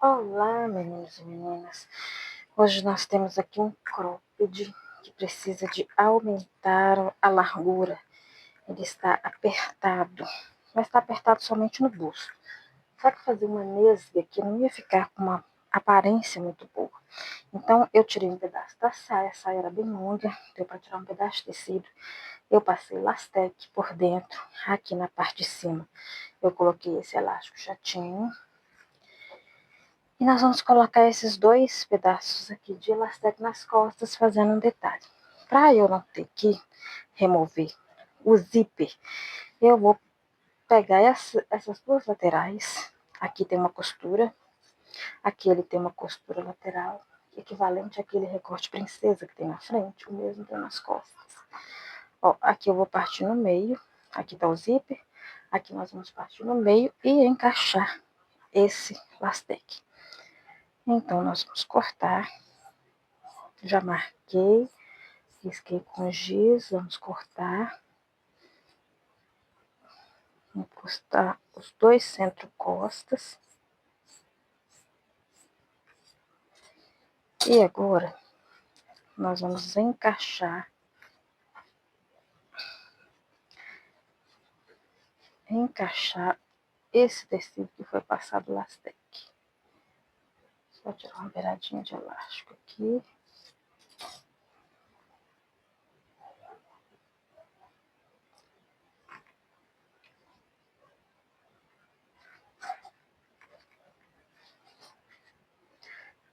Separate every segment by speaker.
Speaker 1: Olá, meninos e meninas. Hoje nós temos aqui um cropped que precisa de aumentar a largura. Ele está apertado, mas está apertado somente no busto. Só que fazer uma nesga aqui não ia ficar com uma aparência muito boa. Então eu tirei um pedaço da saia, a saia era bem longa, deu para tirar um pedaço de tecido. Eu passei Lastec por dentro, aqui na parte de cima. Eu coloquei esse elástico chatinho. E nós vamos colocar esses dois pedaços aqui de elastec nas costas, fazendo um detalhe. Para eu não ter que remover o zíper, eu vou pegar essas duas laterais. Aqui tem uma costura, aqui ele tem uma costura lateral, equivalente àquele recorte princesa que tem na frente, o mesmo tem nas costas. Ó, aqui eu vou partir no meio, aqui tá o zíper, aqui nós vamos partir no meio e encaixar esse lastec. Então, nós vamos cortar. Já marquei, risquei com giz, vamos cortar. Vamos cortar os dois centro-costas. E agora, nós vamos encaixar esse tecido que foi passado lastec. Só tirar uma beiradinha de elástico aqui.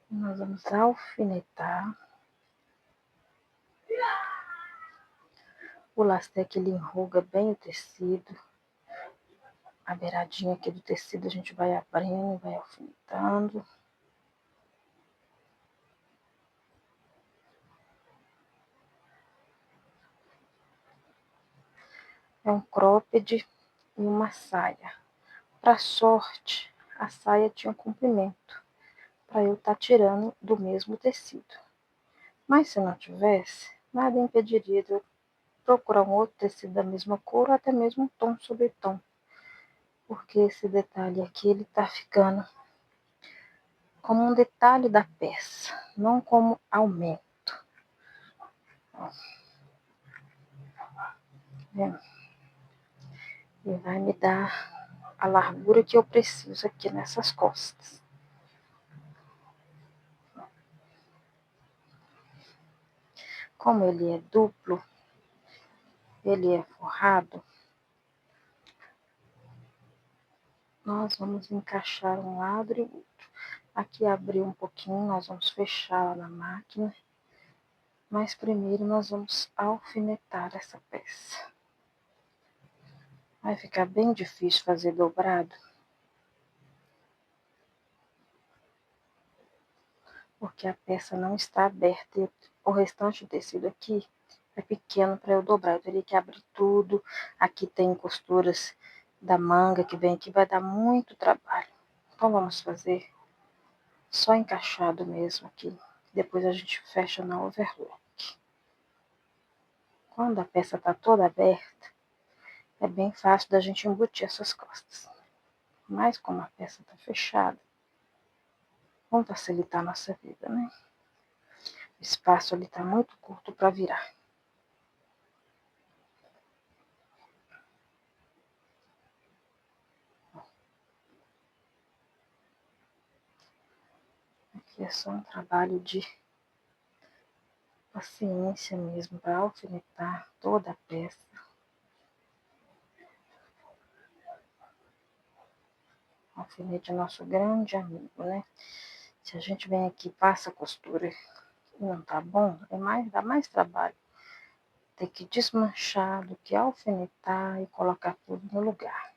Speaker 1: Nós vamos alfinetar. O lastec ele enruga bem o tecido. A beiradinha aqui do tecido a gente vai abrindo, vai alfinetando. É um cropped e uma saia. Para sorte, a saia tinha um comprimento para eu estar tirando do mesmo tecido. Mas se não tivesse, nada impediria de eu procurar um outro tecido da mesma cor ou até mesmo um tom sobre tom. Porque esse detalhe aqui, ele tá ficando como um detalhe da peça, não como aumento. Ó. E vai me dar a largura que eu preciso aqui nessas costas. Como ele é duplo, ele é forrado, nós vamos encaixar um lado e outro. Aqui abriu um pouquinho, nós vamos fechar na máquina. Mas primeiro nós vamos alfinetar essa peça. Vai ficar bem difícil fazer dobrado. Porque a peça não está aberta e o restante do tecido aqui é pequeno para eu dobrar. Eu teria que abrir tudo. Aqui tem costuras da manga que vem aqui, vai dar muito trabalho. Então vamos fazer só encaixado mesmo aqui. Depois a gente fecha na overlock. Quando a peça está toda aberta, é bem fácil da gente embutir essas costas. Mas como a peça está fechada, vamos facilitar a nossa vida, né? O espaço ali está muito curto para virar. Aqui é só um trabalho de paciência mesmo para alfinetar toda a peça. O alfinete é nosso grande amigo, né? Se a gente vem aqui, passa a costura e não tá bom, dá mais trabalho ter que desmanchar do que alfinetar e colocar tudo no lugar.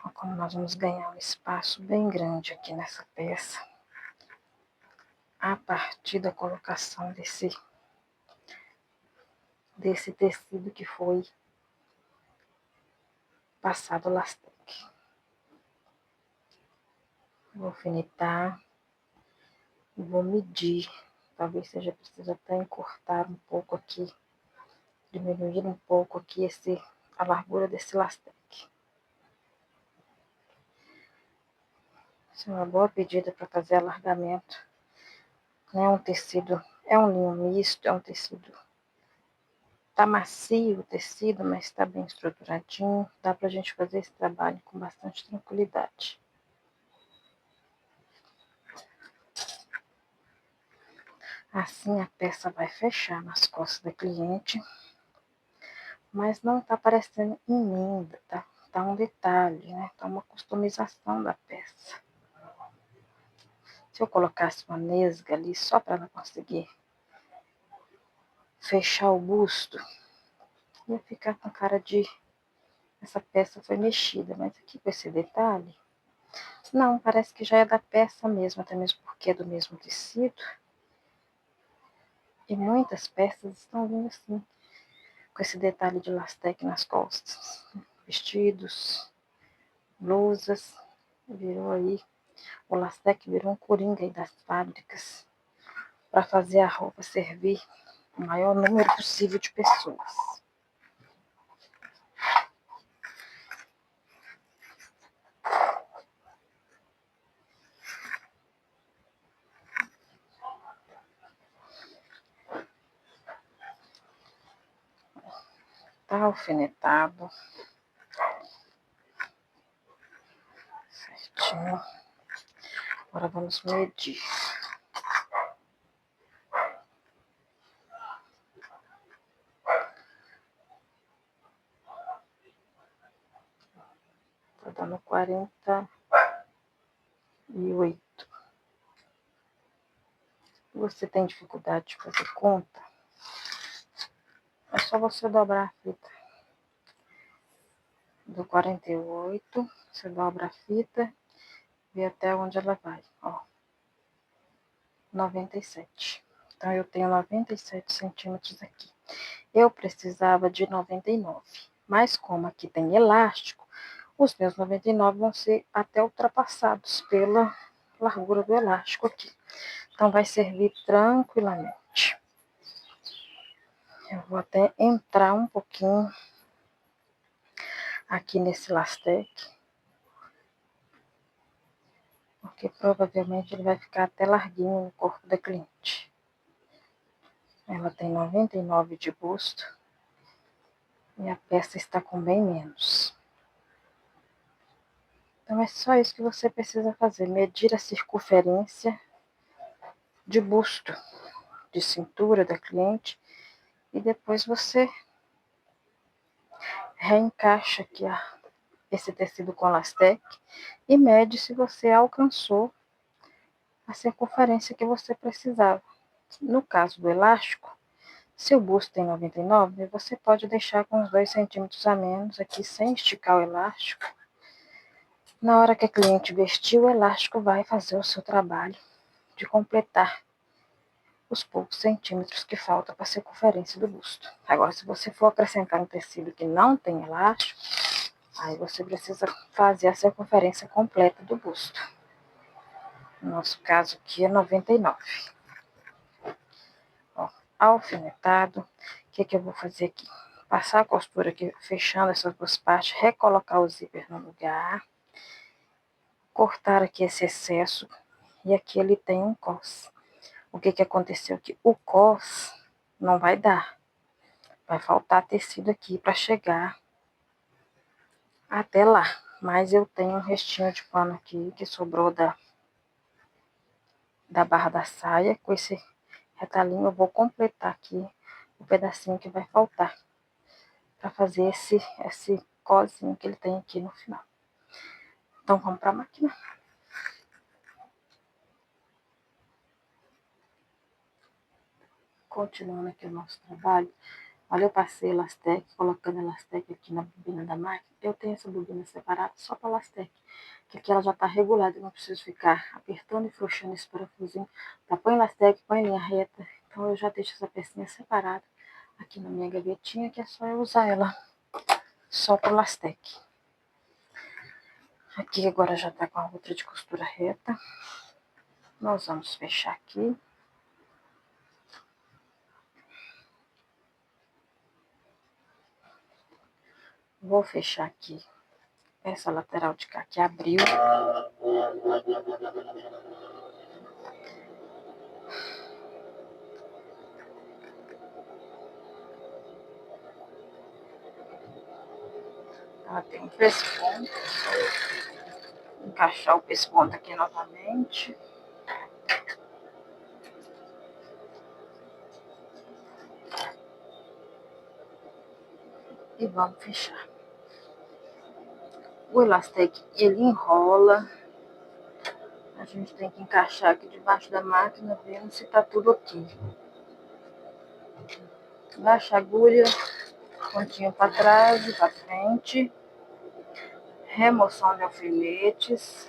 Speaker 1: Ó, como nós vamos ganhar um espaço bem grande aqui nessa peça, a partir da colocação desse tecido que foi passado lastec. Vou alfinetar e vou medir. Talvez seja preciso até encurtar um pouco aqui diminuir um pouco aqui a largura desse lastec. Essa é uma boa pedida para fazer alargamento. Não é um tecido, é um linho misto, é um tecido. Tá macio o tecido, mas está bem estruturadinho. Dá pra gente fazer esse trabalho com bastante tranquilidade. Assim a peça vai fechar nas costas da cliente, mas não tá parecendo emenda, tá? Tá um detalhe, né? Tá uma customização da peça. Se eu colocasse uma nesga ali só para ela conseguir fechar o busto, ia ficar com cara de essa peça foi mexida, mas aqui com esse detalhe, não, parece que já é da peça mesmo, até mesmo porque é do mesmo tecido. E muitas peças estão vindo assim, com esse detalhe de lastec nas costas. Vestidos, blusas, virou aí, o lastec virou um coringa aí das fábricas, para fazer a roupa servir o maior número possível de pessoas. Tá alfinetado. Certinho. Agora vamos medir. Tá dando 48. Você tem dificuldade de fazer conta? É só você dobrar a fita. Do 48, você dobra a fita e vê até onde ela vai, ó. 97. Então, eu tenho 97 centímetros aqui. Eu precisava de 99. Mas como aqui tem elástico, os meus 99 vão ser até ultrapassados pela largura do elástico aqui. Então, vai servir tranquilamente. Eu vou até entrar um pouquinho aqui nesse lastec, porque provavelmente ele vai ficar até larguinho no corpo da cliente. Ela tem 99 de busto e a peça está com bem menos. Então é só isso que você precisa fazer, medir a circunferência de busto, de cintura da cliente, e depois você reencaixa aqui esse tecido com lastec e mede se você alcançou a circunferência que você precisava. No caso do elástico, se o busto tem 99, você pode deixar com uns 2 centímetros a menos aqui, sem esticar o elástico. Na hora que a cliente vestir, o elástico vai fazer o seu trabalho de completar os poucos centímetros que faltam para a circunferência do busto. Agora, se você for acrescentar um tecido que não tem elástico, aí você precisa fazer a circunferência completa do busto. No nosso caso aqui é 99. Ó, alfinetado. O que eu vou fazer aqui? Passar a costura aqui, fechando essas duas partes, recolocar o zíper no lugar, cortar aqui esse excesso, e aqui ele tem um cos. O que aconteceu aqui? O cos não vai dar. Vai faltar tecido aqui para chegar até lá. Mas eu tenho um restinho de pano aqui que sobrou da barra da saia. Com esse retalhinho eu vou completar aqui o pedacinho que vai faltar para fazer esse cozinho que ele tem aqui no final. Então vamos para a máquina. Continuando aqui o nosso trabalho. Olha, eu passei elastec, colocando elastec aqui na bobina da máquina. Eu tenho essa bobina separada só para elastec, que aqui ela já está regulada, eu não preciso ficar apertando e frouxando esse parafusinho. Tá, põe elastec, põe linha reta. Então eu já deixo essa pecinha separada aqui na minha gavetinha, que é só eu usar ela só para elastec. Aqui agora já tá com a outra de costura reta. Nós vamos fechar aqui. Vou fechar aqui essa lateral de cá que abriu. Ela tem um pesponto. Vou encaixar o pesponto aqui novamente. E vamos fechar. O elastec, ele enrola. A gente tem que encaixar aqui debaixo da máquina, vendo se tá tudo ok. Baixa a agulha, pontinho para trás e para frente. Remoção de alfinetes.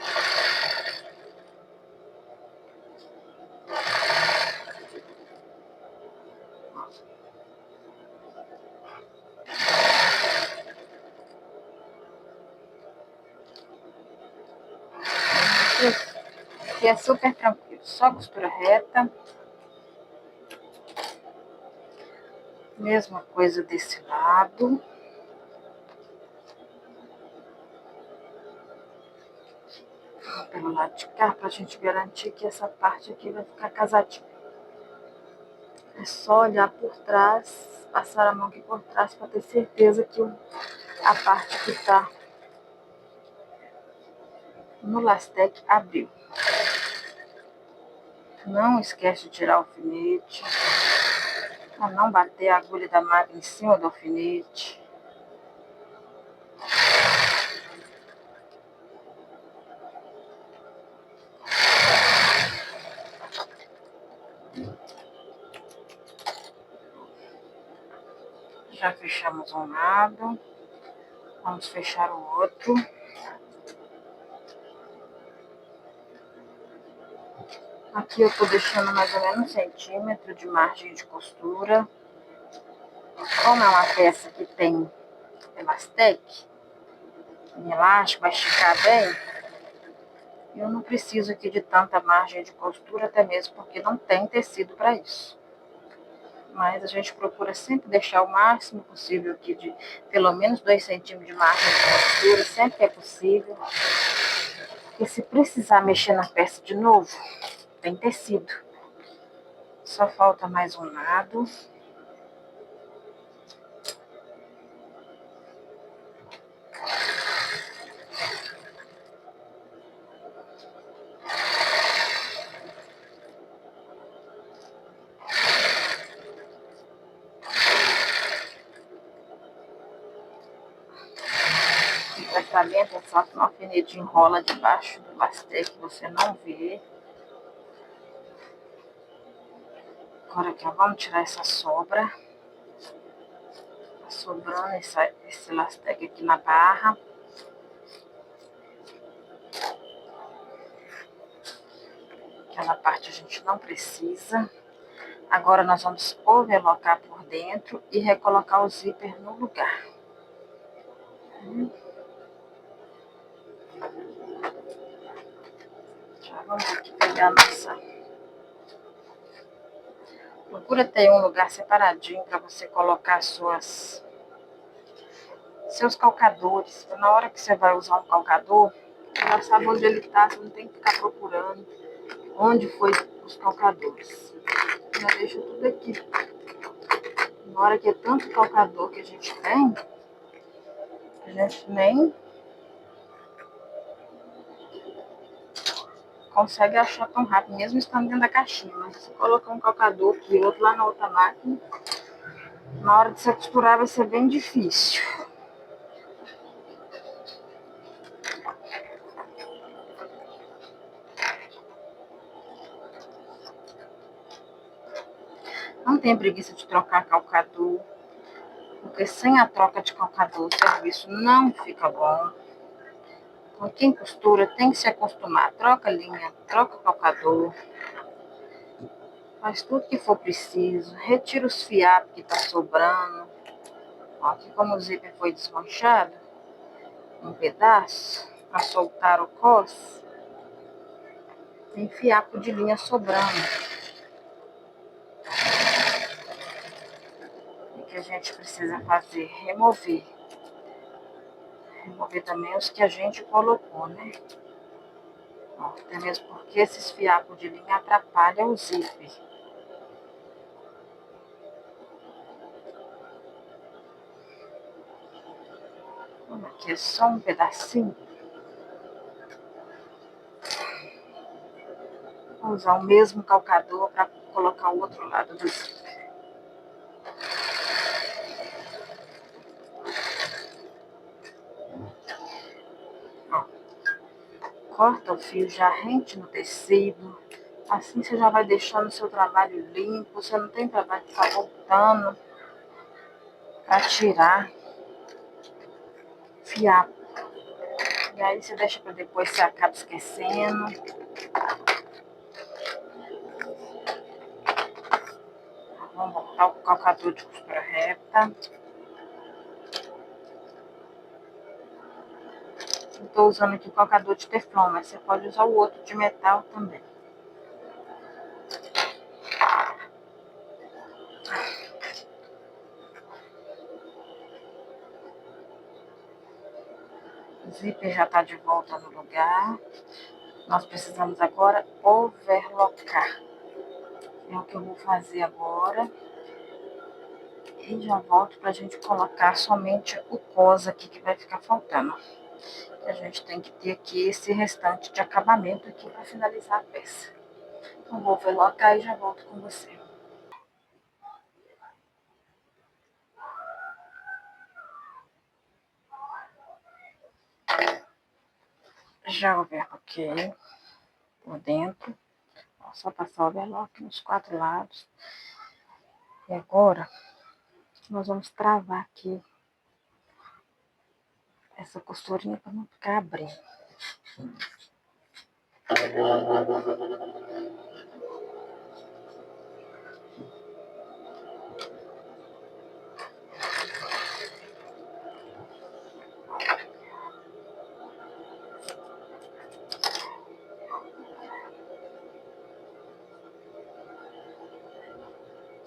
Speaker 1: Aqui é super tranquilo, só costura reta. Mesma coisa desse lado. Pelo lado de cá, pra gente garantir que essa parte aqui vai ficar casadinha. É só olhar por trás, passar a mão aqui por trás para ter certeza que a parte que tá no lastec abriu. Não esquece de tirar o alfinete, para não bater a agulha da máquina em cima do alfinete. Já fechamos um lado, vamos fechar o outro. Aqui eu tô deixando mais ou menos 1 centímetro de margem de costura. Como é uma peça que tem elastec, elástico, vai esticar bem, eu não preciso aqui de tanta margem de costura, até mesmo porque não tem tecido para isso. Mas a gente procura sempre deixar o máximo possível aqui de pelo menos 2 centímetros de margem de costura, sempre que é possível. E se precisar mexer na peça de novo, tem tecido. Só falta mais um lado. Prestar bem atenção que o alfinete enrola debaixo do lastec, que você não vê. Agora aqui, ó, vamos tirar essa sobra. Tá sobrando esse lastec aqui na barra. Aquela parte a gente não precisa. Agora nós vamos overlocar por dentro e recolocar o zíper no lugar. Já vamos aqui pegar a nossa... Procura ter um lugar separadinho para você colocar seus calcadores. Na hora que você vai usar um calcador, você já sabe onde ele está, você não tem que ficar procurando onde foi os calcadores. Já deixa tudo aqui. Na hora que é tanto calcador que a gente tem, a gente nem consegue achar tão rápido, mesmo estando dentro da caixinha. Mas se colocar um calcador aqui e outro lá na outra máquina, na hora de você costurar vai ser bem difícil. Não tenha preguiça de trocar calcador, porque sem a troca de calcador o serviço não fica bom. Então quem costura tem que se acostumar. Troca linha, troca calcador, faz tudo que for preciso, retira os fiapos que tá sobrando. Ó, aqui como o zíper foi desmanchado, um pedaço, para soltar o cos, tem fiapo de linha sobrando. O que a gente precisa fazer? Remover. Remover também os que a gente colocou, né? Ó, até mesmo porque esses fiapos de linha atrapalham o zíper. Aqui é só um pedacinho. Vou usar o mesmo calcador para colocar o outro lado do zíper. Ó, corta o fio já rente no tecido. Assim você já vai deixando o seu trabalho limpo. Você não tem trabalho de ficar voltando para tirar fiapo. E aí você deixa para depois, você acaba esquecendo. Vamos botar o calcador de costura reta. Estou usando aqui o calcador de teflon, mas você pode usar o outro de metal também. O zíper já está de volta no lugar. Nós precisamos agora overlocar. É o que eu vou fazer agora. E já volto para a gente colocar somente o cos aqui que vai ficar faltando. A gente tem que ter aqui esse restante de acabamento aqui para finalizar a peça. Então vou overlocar e já volto com você. Já overloquei por dentro. Só passar o overlock nos 4 lados. E agora nós vamos travar aqui essa costurinha para não ficar abrindo.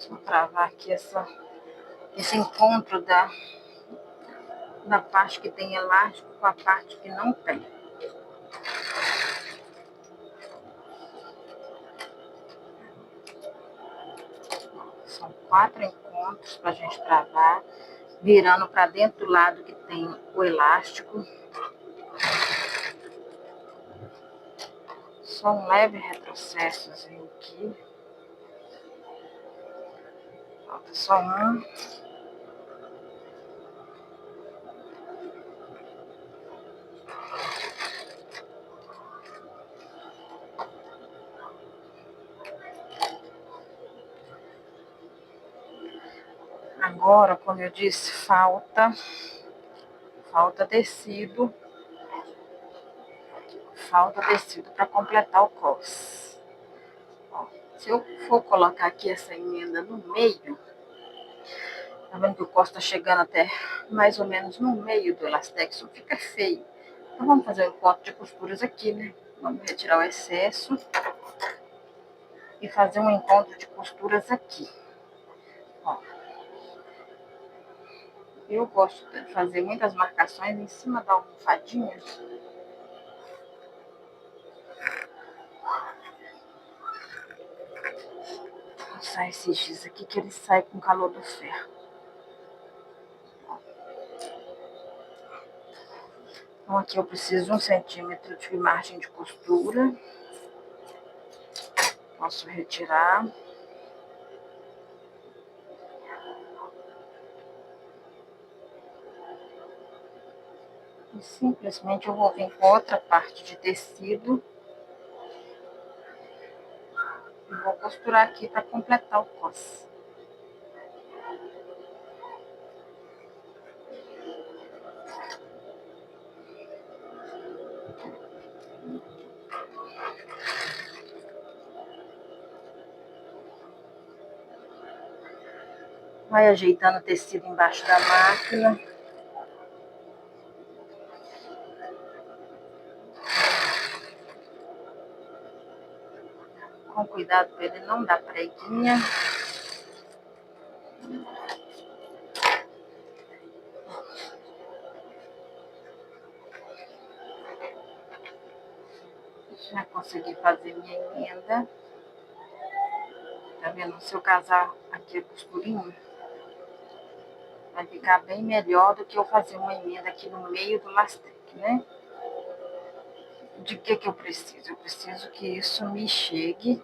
Speaker 1: Vou travar aqui esse encontro da parte que tem elástico com a parte que não tem. São 4 encontros para a gente travar, virando para dentro do lado que tem o elástico. Só um leve retrocessozinho aqui. Falta só um. Agora, como eu disse, falta tecido. Falta tecido para completar o cos. Ó, se eu for colocar aqui essa emenda no meio, tá vendo que o cos tá chegando até mais ou menos no meio do elastex, fica feio. Então vamos fazer um ponto de costuras aqui, né? Vamos retirar o excesso e fazer um encontro de costuras aqui. Ó, eu gosto de fazer muitas marcações em cima da almofadinha. Vou passar esse giz aqui que ele sai com o calor do ferro. Então aqui eu preciso de 1 centímetro de margem de costura. Posso retirar. E simplesmente eu vou vir com outra parte de tecido e vou costurar aqui para completar o cos. Vai ajeitando o tecido embaixo da máquina. Com cuidado para ele não dar preguinha. Já consegui fazer minha emenda. Tá vendo? Se eu casar aqui a costurinha, vai ficar bem melhor do que eu fazer uma emenda aqui no meio do lastec, né? De que eu preciso? Eu preciso que isso me chegue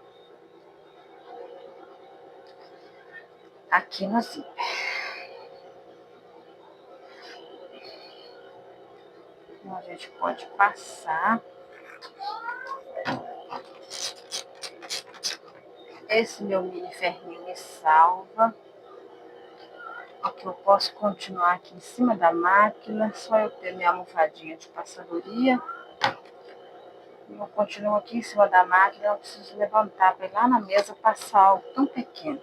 Speaker 1: aqui no zíper. Então, a gente pode passar esse meu mini ferrinho me salva. Aqui eu posso continuar aqui em cima da máquina, só eu ter minha almofadinha de passadoria. Eu continuo aqui em cima da máquina, eu preciso levantar para ir lá na mesa passar algo tão pequeno.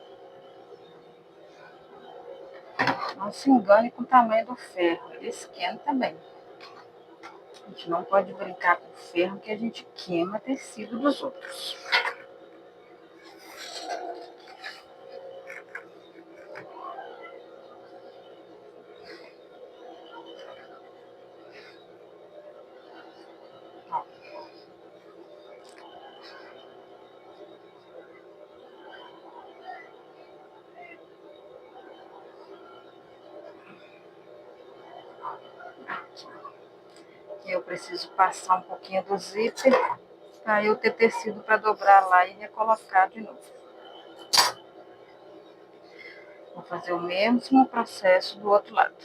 Speaker 1: Não se engane com o tamanho do ferro, ele esquenta bem. A gente não pode brincar com o ferro, que a gente queima tecido dos outros. Ó. Aqui. Eu preciso passar um pouquinho do zíper para eu ter tecido para dobrar lá e recolocar de novo. Vou fazer o mesmo processo do outro lado.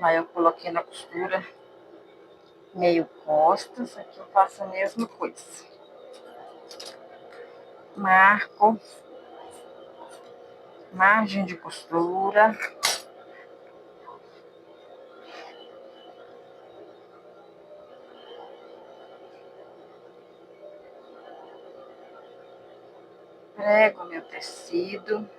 Speaker 1: Aí eu coloquei na costura meio costas, aqui eu faço a mesma coisa. Marco, margem de costura. Prego meu tecido.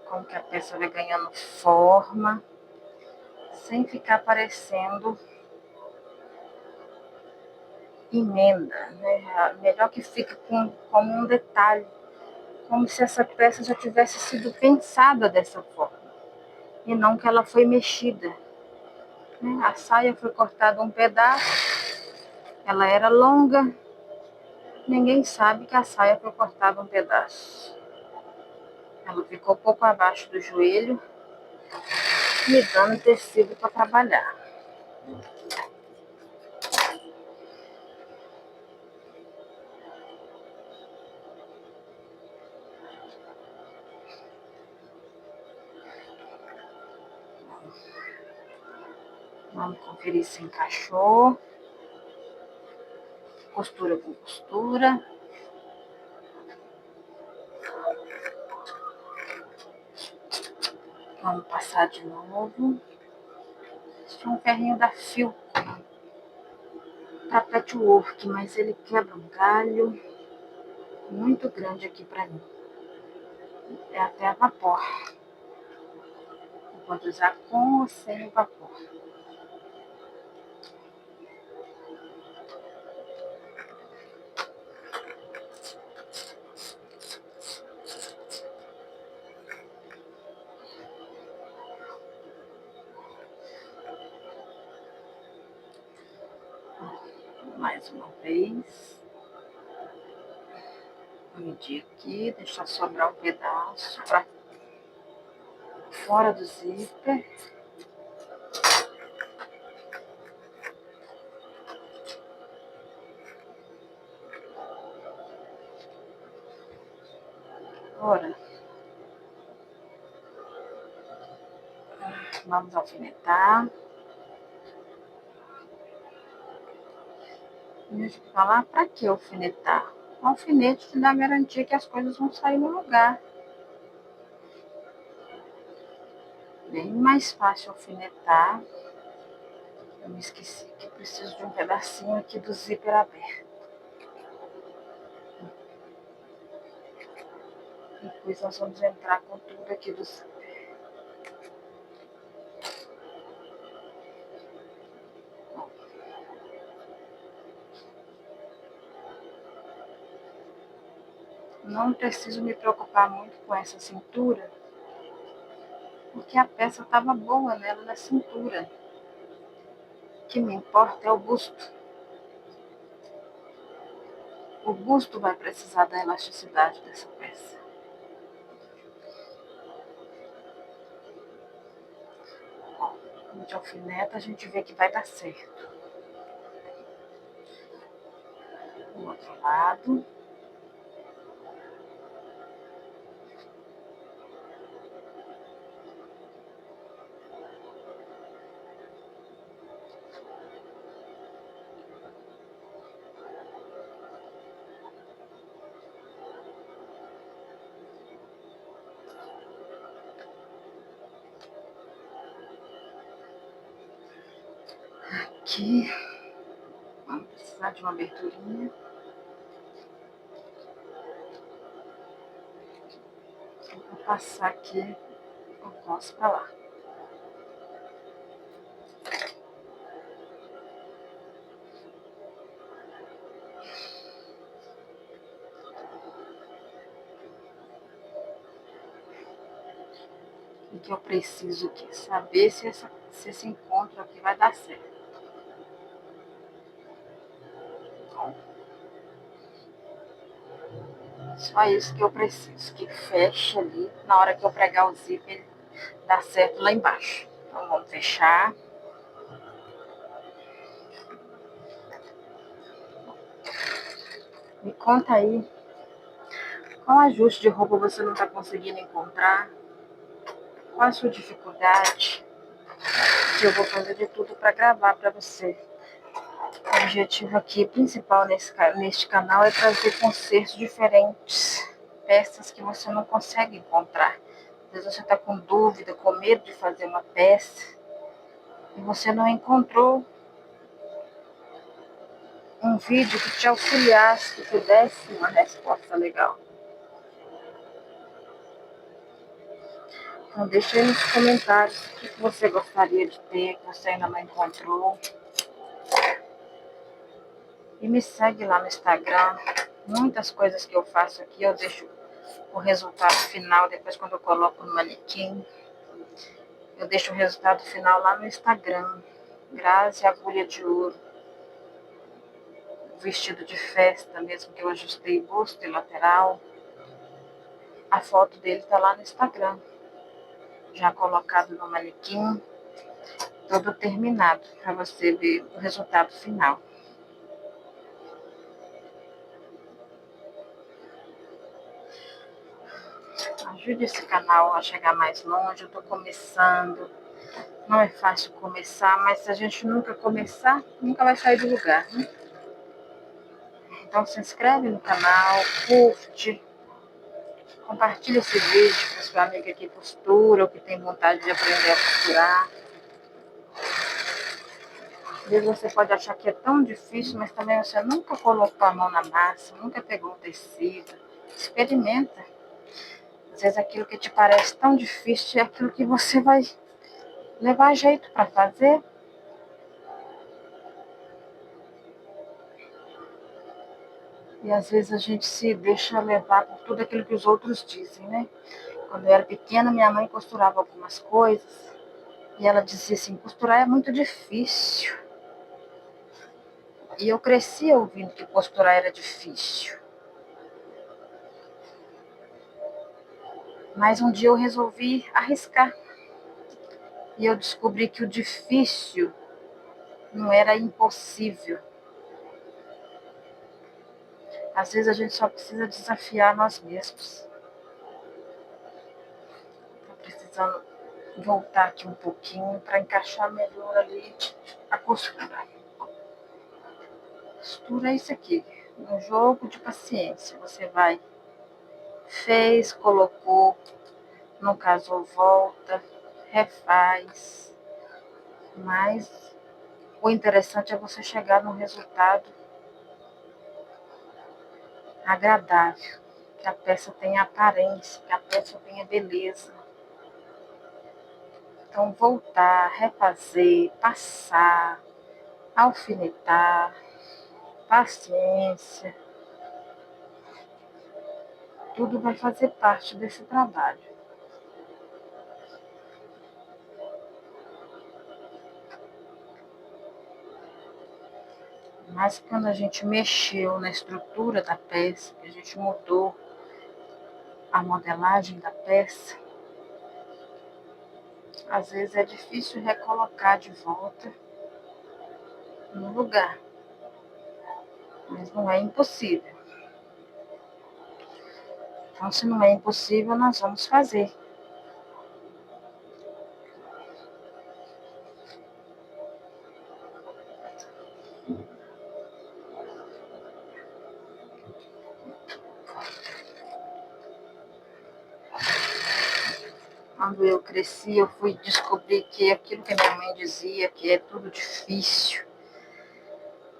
Speaker 1: Como que a peça vai ganhando forma, sem ficar parecendo emenda, né? Melhor que fique como um detalhe, como se essa peça já tivesse sido pensada dessa forma, e não que ela foi mexida. Né? A saia foi cortada um pedaço, ela era longa, ninguém sabe que a saia foi cortada um pedaço. Ela ficou pouco abaixo do joelho, me dando tecido para trabalhar. Vamos conferir se encaixou. Costura com costura. Vamos passar de novo. Este é um ferrinho da Filco para patchwork, mas ele quebra um galho muito grande aqui para mim. É até a vapor. Pode usar com ou sem o vapor. Mais uma vez. Vou medir aqui, deixar sobrar um pedaço para fora do zíper. Agora, vamos alfinetar. E deixa eu falar, para que alfinetar? O alfinete te dá a garantia que as coisas vão sair no lugar. Bem mais fácil alfinetar. Eu me esqueci que eu preciso de um pedacinho aqui do zíper aberto. Depois nós vamos entrar com tudo aqui do zíper. Não preciso me preocupar muito com essa cintura, porque a peça estava boa nela na cintura. O que me importa é o busto. O busto vai precisar da elasticidade dessa peça. De alfineta a gente vê que vai dar certo. O outro lado. Aqui. Vamos precisar de uma aberturinha. Vou passar aqui o cos para lá. O que eu preciso aqui? Saber se esse encontro aqui vai dar certo. Só isso que eu preciso, que feche ali na hora que eu pregar o zíper, dá certo lá embaixo. Então vamos fechar. Me conta aí, qual ajuste de roupa você não está conseguindo encontrar? Qual a sua dificuldade? Que eu vou fazer de tudo para gravar para você. O objetivo aqui principal neste canal é trazer concertos diferentes, peças que você não consegue encontrar. Às vezes você está com dúvida, com medo de fazer uma peça e você não encontrou um vídeo que te auxiliasse, que te desse uma resposta legal. Então deixa aí nos comentários o que você gostaria de ter, que você ainda não encontrou. E me segue lá no Instagram. Muitas coisas que eu faço aqui, eu deixo o resultado final, depois quando eu coloco no manequim. Eu deixo o resultado final lá no Instagram. Grazi Agulha de Ouro. Vestido de festa mesmo, que eu ajustei busto e lateral. A foto dele tá lá no Instagram. Já colocado no manequim. Todo terminado, para você ver o resultado final. Ajude esse canal a chegar mais longe. Eu tô começando. Não é fácil começar, mas se a gente nunca começar, nunca vai sair do lugar, né? Então se inscreve no canal, curte, compartilha esse vídeo com sua amiga que costura ou que tem vontade de aprender a costurar. Às vezes você pode achar que é tão difícil, mas também você nunca colocou a mão na massa, nunca pegou o tecido. Experimenta. Às vezes aquilo que te parece tão difícil é aquilo que você vai levar jeito para fazer. E às vezes a gente se deixa levar por tudo aquilo que os outros dizem, né? Quando eu era pequena, minha mãe costurava algumas coisas e ela dizia assim, costurar é muito difícil. E eu cresci ouvindo que costurar era difícil. Mas um dia eu resolvi arriscar. E eu descobri que o difícil não era impossível. Às vezes a gente só precisa desafiar nós mesmos. Estou precisando voltar aqui um pouquinho para encaixar melhor ali a costura. Costura é isso aqui, um jogo de paciência. Você vai, fez, colocou, não casou, volta, refaz. Mas o interessante é você chegar num resultado agradável, que a peça tenha aparência, que a peça tenha beleza. Então voltar, refazer, passar, alfinetar, paciência. tudo vai fazer parte desse trabalho. Mas quando a gente mexeu na estrutura da peça, que a gente mudou a modelagem da peça, às vezes é difícil recolocar de volta no lugar, mas não é impossível. Então, se não é impossível, nós vamos fazer. Quando eu cresci, eu fui descobrir que aquilo que minha mãe dizia, que é tudo difícil,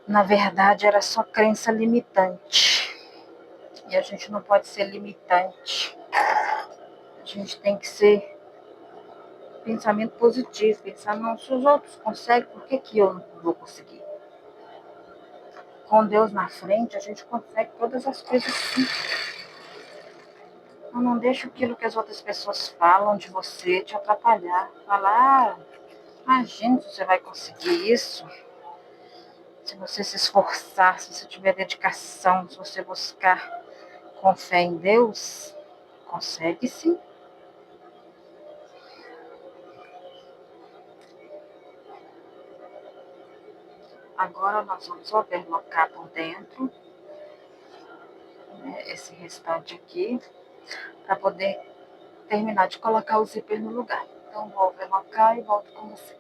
Speaker 1: na verdade era só crença limitante. E a gente não pode ser limitante. A gente tem que ser pensamento positivo, pensar, não, se os outros conseguem, por que eu não vou conseguir? Com Deus na frente, a gente consegue todas as coisas sim. Então, não deixa aquilo que as outras pessoas falam de você te atrapalhar. Falar, imagina se você vai conseguir isso. Se você se esforçar, se você tiver dedicação, se você buscar com fé em Deus, consegue sim. Agora nós vamos overlocar por dentro, né, esse restante aqui, para poder terminar de colocar o zíper no lugar. Então vou overlocar e volto com você.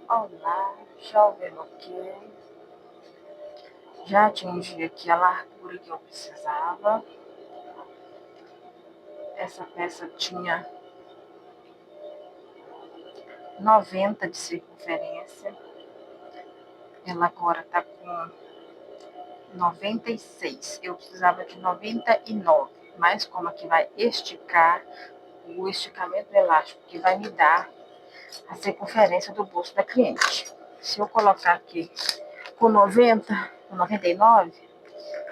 Speaker 1: Olá, já overloquei. Já atingi aqui a largura que eu precisava. Essa peça tinha 90 de circunferência. Ela agora está com 96. Eu precisava de 99. Mas como aqui vai esticar, o esticamento do elástico que vai me dar a circunferência do bolso da cliente. Se eu colocar aqui com 90, com 99,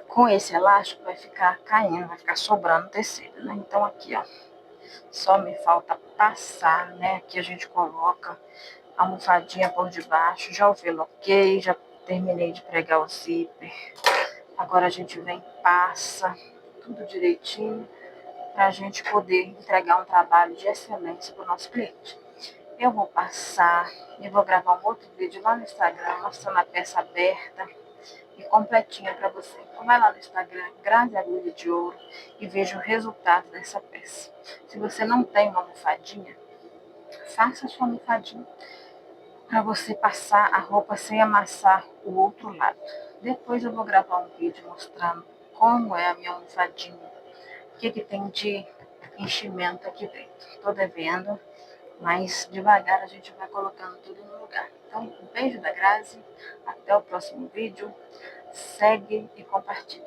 Speaker 1: com esse elástico vai ficar caindo, vai ficar sobrando tecido, né? Então aqui, ó, só me falta passar, né? Aqui a gente coloca a almofadinha por debaixo, já overloquei, já terminei de pregar o zíper. Agora a gente vem, passa tudo direitinho para a gente poder entregar um trabalho de excelência para o nosso cliente. Eu vou passar e vou gravar um outro vídeo lá no Instagram, mostrando a peça aberta e completinha para você. Então vai lá no Instagram, Grazi Agulha de Ouro, e veja o resultado dessa peça. Se você não tem uma almofadinha, faça a sua almofadinha para você passar a roupa sem amassar o outro lado. Depois eu vou gravar um vídeo mostrando como é a minha almofadinha, o que tem de enchimento aqui dentro. Estou devendo, mas devagar a gente vai colocando tudo no lugar. Então, um beijo da Grazi, até o próximo vídeo, segue e compartilha.